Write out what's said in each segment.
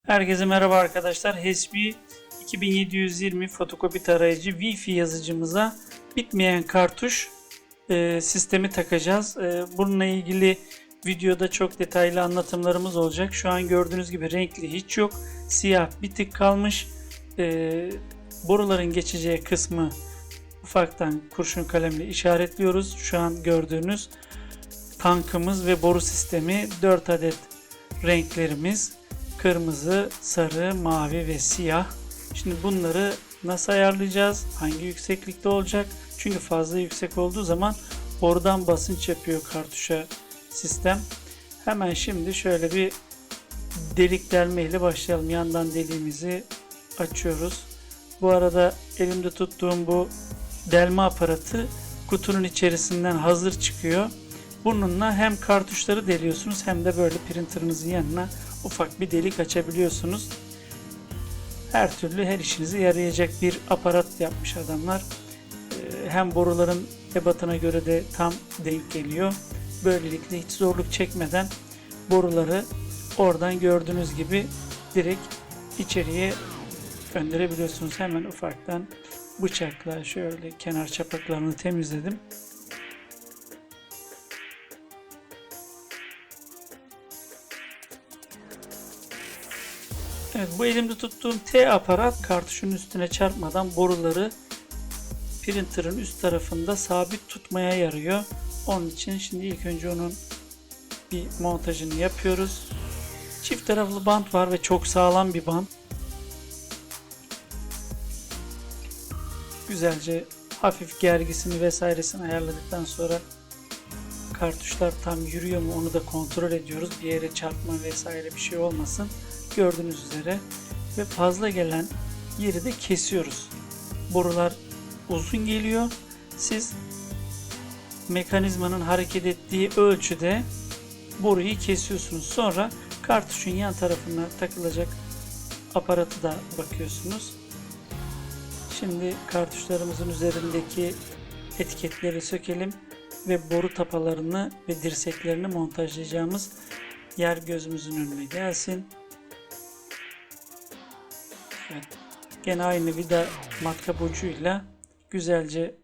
Herkese merhaba arkadaşlar. HP 2720 fotokopi tarayıcı Wi-Fi yazıcımıza bitmeyen kartuş sistemi takacağız. Bununla ilgili videoda çok detaylı anlatımlarımız olacak. Şu an gördüğünüz gibi renkli hiç yok. Siyah bir tık kalmış. Boruların geçeceği kısmı ufaktan kurşun kalemle işaretliyoruz. Şu an gördüğünüz tankımız ve boru sistemi 4 adet renklerimiz. Kırmızı, sarı, mavi ve siyah. Şimdi bunları nasıl ayarlayacağız? Hangi yükseklikte olacak? Çünkü fazla yüksek olduğu zaman borudan basınç yapıyor kartuşa sistem. Hemen şimdi şöyle bir delik delme ile başlayalım. Yandan deliğimizi açıyoruz. Bu arada elimde tuttuğum bu delme aparatı kutunun içerisinden hazır çıkıyor. Bununla hem kartuşları deliyorsunuz hem de böyle printerınızın yanına ufak bir delik açabiliyorsunuz. Her türlü her işinize yarayacak bir aparat yapmış adamlar. Hem boruların ebatına göre de tam denk geliyor. Böylelikle hiç zorluk çekmeden boruları oradan gördüğünüz gibi direkt içeriye gönderebiliyorsunuz. Hemen ufaktan bıçakla şöyle kenar çapaklarını temizledim. Evet, bu elimde tuttuğum T aparat kartuşun üstüne çarpmadan boruları printer'ın üst tarafında sabit tutmaya yarıyor. Onun için şimdi ilk önce onun bir montajını yapıyoruz. Çift taraflı bant var ve çok sağlam bir bant. Güzelce hafif gergisini vesairesini ayarladıktan sonra kartuşlar tam yürüyor mu onu da kontrol ediyoruz. Bir yere çarpma vesaire bir şey olmasın. Gördüğünüz üzere ve fazla gelen yeri de kesiyoruz. Borular uzun geliyor. Siz mekanizmanın hareket ettiği ölçüde boruyu kesiyorsunuz. Sonra kartuşun yan tarafına takılacak aparatı da bakıyorsunuz. Şimdi kartuşlarımızın üzerindeki etiketleri sökelim ve boru tapalarını ve dirseklerini montajlayacağımız yer gözümüzün önüne gelsin. Evet. Gene aynı vida matkap ucuyla güzelce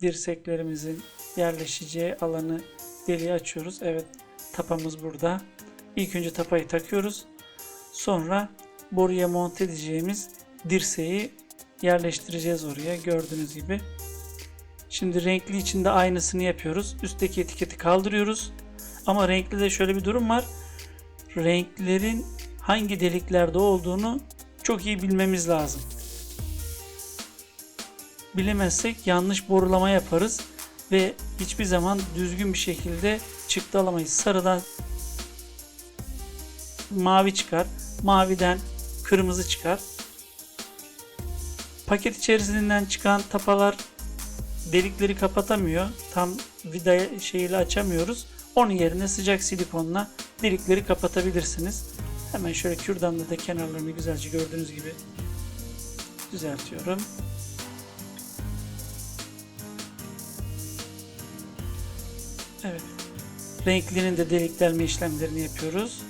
dirseklerimizin yerleşeceği alanı deliği açıyoruz. Evet, tapamız burada. İlk önce tapayı takıyoruz. Sonra boruya monte edeceğimiz dirseği yerleştireceğiz oraya gördüğünüz gibi. Şimdi renkli için de aynısını yapıyoruz. Üstteki etiketi kaldırıyoruz. Ama renkli de şöyle bir durum var. Renklerin hangi deliklerde olduğunu çok iyi bilmemiz lazım. Bilemezsek yanlış borulama yaparız ve hiçbir zaman düzgün bir şekilde çıktı alamayız. Sarıdan mavi çıkar, maviden kırmızı çıkar. Paket içerisinden çıkan tapalar delikleri kapatamıyor. Tam vida şeyiyle açamıyoruz. Onun yerine sıcak silikonla delikleri kapatabilirsiniz. Hemen şöyle kürdanla da kenarlarını güzelce gördüğünüz gibi düzeltiyorum. Evet. Renklinin de delik delme işlemlerini yapıyoruz.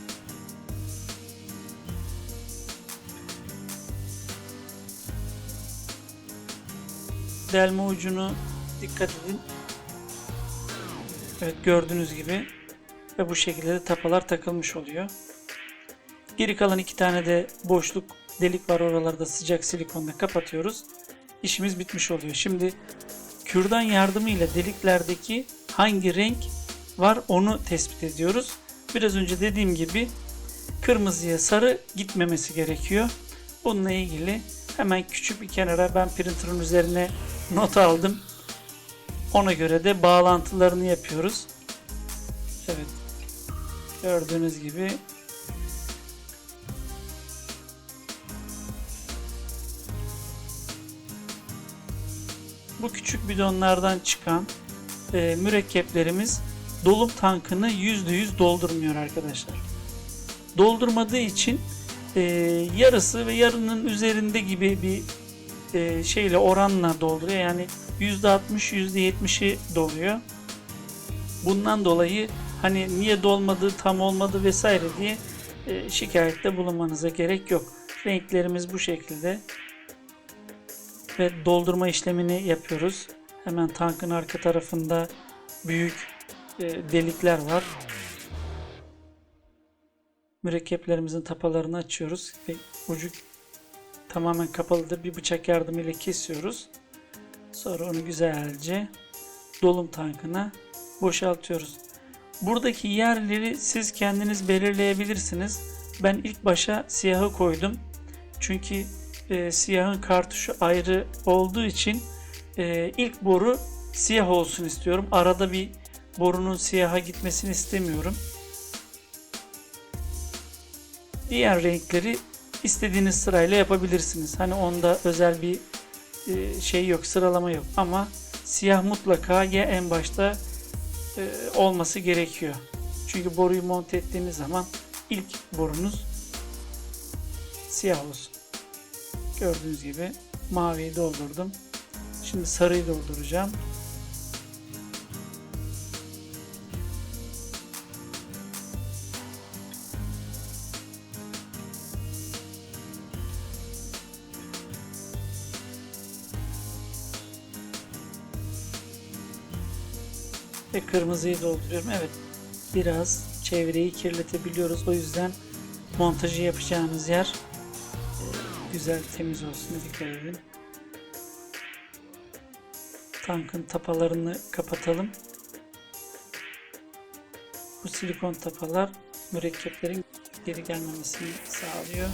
Delme ucunu dikkat edin. Evet, gördüğünüz gibi ve bu şekilde de tapalar takılmış oluyor. Geri kalan iki tane de boşluk delik var, oralarda sıcak silikonla kapatıyoruz. İşimiz bitmiş oluyor. Şimdi kürdan yardımıyla deliklerdeki hangi renk var onu tespit ediyoruz. Biraz önce dediğim gibi kırmızıya sarı gitmemesi gerekiyor. Bununla ilgili hemen küçük bir kenara ben printer'ın üzerine not aldım. Ona göre de bağlantılarını yapıyoruz. Evet. Gördüğünüz gibi bu küçük bidonlardan çıkan mürekkeplerimiz dolum tankını %100 doldurmuyor arkadaşlar. Doldurmadığı için yarısı ve yarının üzerinde gibi bir şeyle oranla dolduruyor. Yani %60 %70'i doluyor. Bundan dolayı hani niye dolmadı, tam olmadı vesaire diye şikayette bulunmanıza gerek yok. Renklerimiz bu şekilde ve doldurma işlemini yapıyoruz. Hemen tankın arka tarafında büyük delikler var. Mürekkeplerimizin tapalarını açıyoruz ve ucu tamamen kapalıdır. Bir bıçak yardımıyla kesiyoruz. Sonra onu güzelce dolum tankına boşaltıyoruz. Buradaki yerleri siz kendiniz belirleyebilirsiniz. Ben ilk başa siyahı koydum. Çünkü siyahın kartuşu ayrı olduğu için ilk boru siyah olsun istiyorum. Arada bir borunun siyaha gitmesini istemiyorum. Diğer renkleri istediğiniz sırayla yapabilirsiniz. Hani onda özel bir şey yok, sıralama yok. Ama siyah mutlaka ya en başta olması gerekiyor. Çünkü boruyu monte ettiğiniz zaman ilk borunuz siyah olsun. Gördüğünüz gibi maviyi doldurdum. Şimdi sarıyı dolduracağım. Ve kırmızıyı dolduruyorum. Evet, biraz çevreyi kirletebiliyoruz. O yüzden montajı yapacağınız yer güzel temiz olsun. Dikkat edin. Tankın tapalarını kapatalım. Bu silikon tapalar mürekkeplerin geri gelmemesini sağlıyor.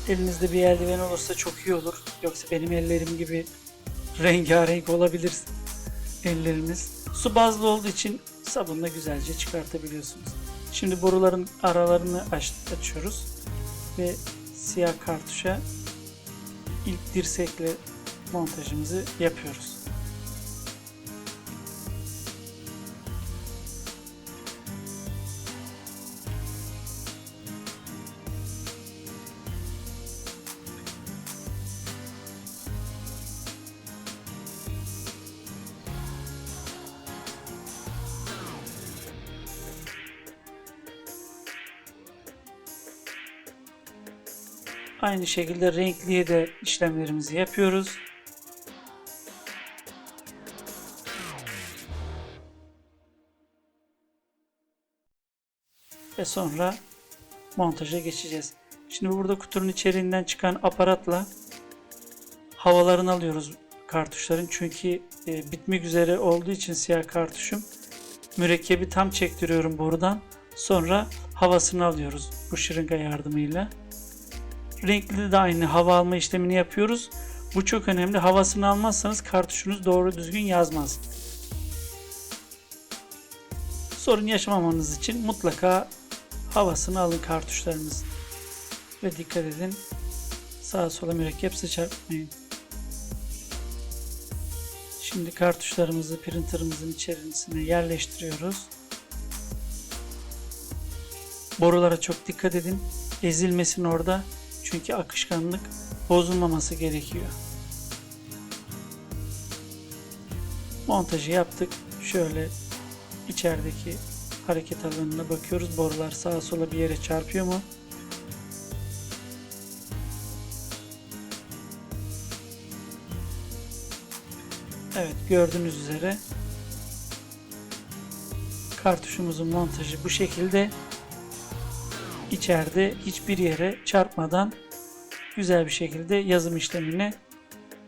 Elinizde bir eldiven olursa çok iyi olur. Yoksa benim ellerim gibi rengarenk olabilir elleriniz. Su bazlı olduğu için sabunla güzelce çıkartabiliyorsunuz. Şimdi boruların aralarını açıyoruz ve siyah kartuşa ilk dirsekle montajımızı yapıyoruz. Aynı şekilde renkliye de işlemlerimizi yapıyoruz. Ve sonra montaja geçeceğiz. Şimdi burada kutunun içeriğinden çıkan aparatla havalarını alıyoruz kartuşların. Çünkü bitmek üzere olduğu için siyah kartuşum. Mürekkebi tam çektiriyorum borudan. Sonra havasını alıyoruz bu şırınga yardımıyla. Renkli de aynı hava alma işlemini yapıyoruz. Bu çok önemli. Havasını almazsanız kartuşunuz doğru düzgün yazmaz. Sorun yaşamamanız için mutlaka havasını alın kartuşlarınızın. Ve dikkat edin, sağa sola mürekkep sıçratmayın. Şimdi kartuşlarımızı printerımızın içerisine yerleştiriyoruz. Borulara çok dikkat edin. Ezilmesin orada. Çünkü akışkanlık bozulmaması gerekiyor. Montajı yaptık. Şöyle içerideki hareket alanına bakıyoruz. Borular sağa sola bir yere çarpıyor mu? Evet, gördüğünüz üzere kartuşumuzun montajı bu şekilde. İçeride hiçbir yere çarpmadan güzel bir şekilde yazım işlemine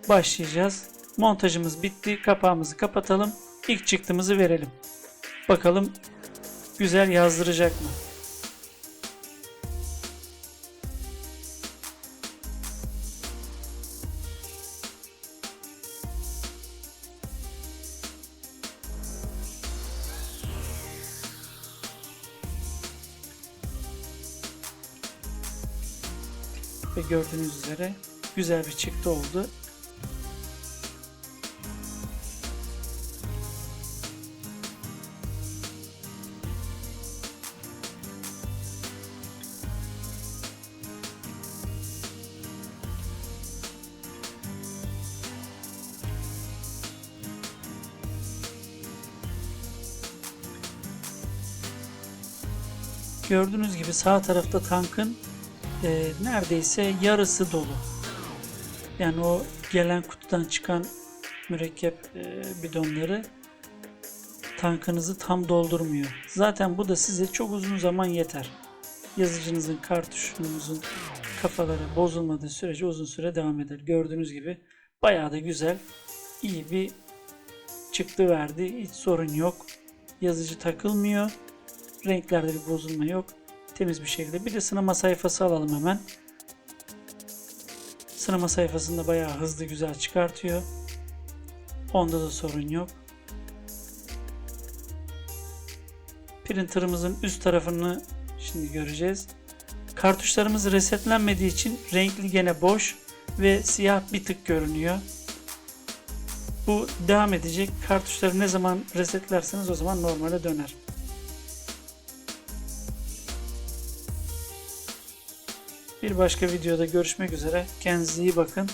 başlayacağız. Montajımız bitti. Kapağımızı kapatalım. İlk çıktımızı verelim. Bakalım güzel yazdıracak mı? Ve gördüğünüz üzere güzel bir çıktı oldu. Gördüğünüz gibi sağ tarafta tankın neredeyse yarısı dolu. Yani o gelen kutudan çıkan mürekkep bidonları tankınızı tam doldurmuyor. Zaten bu da size çok uzun zaman yeter. Yazıcınızın, kartuşunuzun kafaları bozulmadığı sürece uzun süre devam eder. Gördüğünüz gibi bayağı da güzel, iyi bir çıktı verdi. Hiç sorun yok. Yazıcı takılmıyor. Renklerde bir bozulma yok. Temiz bir şekilde. Bir de sınama sayfası alalım hemen. Sınama sayfasında bayağı hızlı güzel çıkartıyor. Onda da sorun yok. Printer'ımızın üst tarafını şimdi göreceğiz. Kartuşlarımız resetlenmediği için renkli gene boş ve siyah bir tık görünüyor. Bu devam edecek. Kartuşları ne zaman resetlerseniz o zaman normale döner. Bir başka videoda görüşmek üzere. Kendinize iyi bakın.